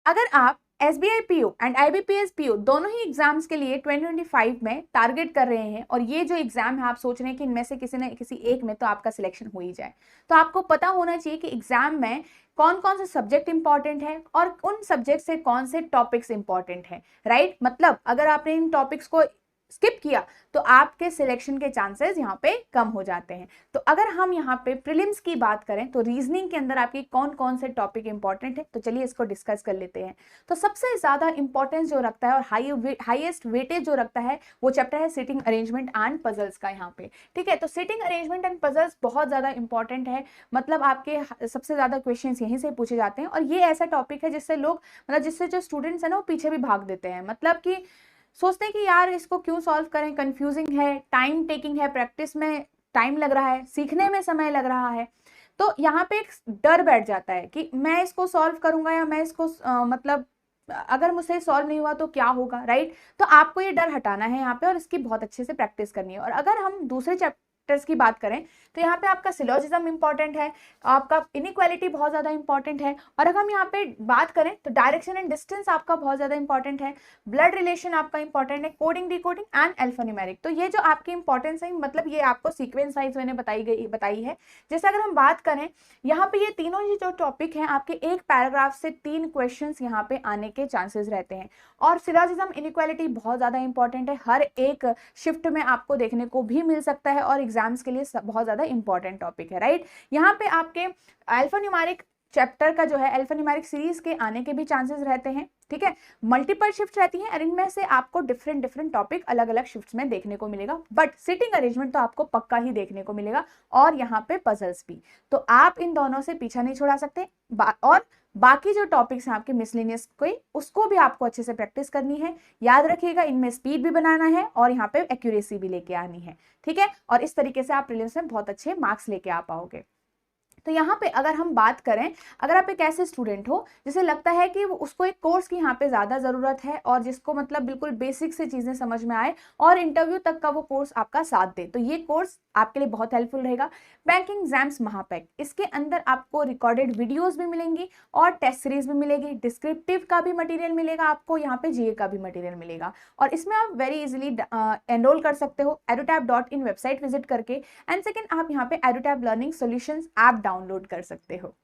अगर आप SBI PO and IBPS PO दोनों ही एग्जाम्स के लिए 2025 में टारगेट कर रहे हैं और ये जो एग्जाम है आप सोच रहे हैं कि इनमें से किसी न किसी एक में तो आपका सिलेक्शन हो ही जाए, तो आपको पता होना चाहिए कि एग्जाम में कौन कौन से सब्जेक्ट इंपॉर्टेंट है और उन सब्जेक्ट से कौन से टॉपिक्स इंपॉर्टेंट है, राइट। मतलब अगर आपने इन टॉपिक्स को स्किप किया तो आपके सिलेक्शन के चांसेस यहाँ पे कम हो जाते हैं। तो अगर हम यहाँ पे प्रीलिम्स की बात करें तो रीजनिंग के अंदर आपकी कौन कौन से टॉपिक इंपॉर्टेंट है, तो चलिए इसको डिस्कस कर लेते हैं। तो सबसे ज्यादा इंपॉर्टेंस जो रखता है और हाईएस्ट वेटेज जो रखता है वो चैप्टर है सिटिंग अरेंजमेंट एंड पजल्स का यहाँ पे, ठीक है। तो सिटिंग अरेंजमेंट एंड पजल्स बहुत ज्यादा इंपॉर्टेंट है, मतलब आपके सबसे ज्यादा क्वेश्चंस यहीं से पूछे जाते हैं और ये ऐसा टॉपिक है जिससे लोग मतलब जिससे जो स्टूडेंट्स है ना वो पीछे भी भाग देते हैं, मतलब कि सोचते हैं कि यार इसको क्यों सॉल्व करें, कंफ्यूजिंग है, टाइम टेकिंग है, प्रैक्टिस में टाइम लग रहा है, सीखने में समय लग रहा है। तो यहाँ पे एक डर बैठ जाता है कि मैं इसको सॉल्व करूंगा या मैं इसको मतलब अगर मुझसे सॉल्व नहीं हुआ तो क्या होगा, राइट। तो आपको ये डर हटाना है यहाँ पे और इसकी बहुत अच्छे से प्रैक्टिस करनी है। और अगर हम दूसरे चैप्टर्स की बात करें तो यहाँ पे आपका सिलोजिज्म इंपॉर्टेंट है, आपका इनइक्वालिटी बहुत ज्यादा इंपॉर्टेंट है, और अगर हम यहाँ पे बात करें तो डायरेक्शन एंड डिस्टेंस आपका बहुत ज्यादा इंपॉर्टेंट है, ब्लड रिलेशन आपका इंपॉर्टेंट है, कोडिंग डिकोडिंग एंड अल्फान्यूमेरिक। तो ये जो आपकी इंपॉर्टेंस है मतलब ये आपको सीक्वेंस वाइज मैंने बताई है। जैसे अगर हम बात करें यहाँ पे ये तीनों ही जो टॉपिक हैं आपके एक पैराग्राफ से 3 क्वेश्चंस यहाँ पे आने के चांसेस रहते हैं। और सिलोजिज्म इनइक्वालिटी बहुत ज्यादा इंपॉर्टेंट है, हर एक शिफ्ट में आपको देखने को भी मिल सकता है और एग्जाम्स के लिए बहुत ज्यादा इंपॉर्टेंट टॉपिक है, राइट। यहाँ पे आपके अल्फान्यूमेरिक चैप्टर का जो है अल्फान्यूमेरिक सीरीज के आने के भी चांसेस रहते हैं, ठीक है। मल्टीपल शिफ्ट रहती हैं और इनमें से आपको डिफरेंट टॉपिक अलग अलग शिफ्ट्स में देखने को मिलेगा, बट सिटिंग अरेंजमेंट तो आपको पक्का ही देखने को मिलेगा और यहाँ पे पजल्स भी। तो आप इन दोनों से पीछा नहीं छुड़ा सकते। और बाकी जो टॉपिक्स हैं आपके मिसलेनियस कोई उसको भी आपको अच्छे से प्रैक्टिस करनी है। याद रखिएगा इनमें स्पीड भी बनाना है और यहाँ पे एक्यूरेसी भी लेके आनी है, ठीक है। और इस तरीके से आप प्रीलिम्स में बहुत अच्छे मार्क्स लेके आ पाओगे। तो यहाँ पे अगर हम बात करें, अगर आप एक ऐसे स्टूडेंट हो जिसे लगता है कि उसको एक कोर्स की यहाँ पे ज्यादा जरूरत है और जिसको मतलब बिल्कुल बेसिक से चीजें समझ में आए और इंटरव्यू तक का वो कोर्स आपका साथ दे, तो ये कोर्स आपके लिए बहुत हेल्पफुल रहेगा। बैंकिंग एग्जाम्स महापैक, इसके अंदर आपको रिकॉर्डेड वीडियोस भी मिलेंगी और टेस्ट सीरीज भी मिलेगी, डिस्क्रिप्टिव का भी मटेरियल मिलेगा आपको, यहाँ पे जीए का भी मटेरियल मिलेगा। और इसमें आप वेरी इजिली एनरोल कर सकते हो edutap.in वेबसाइट विजिट करके। एंड सेकेंड आप यहाँ पे edutap learning solutions app download कर सकते हो।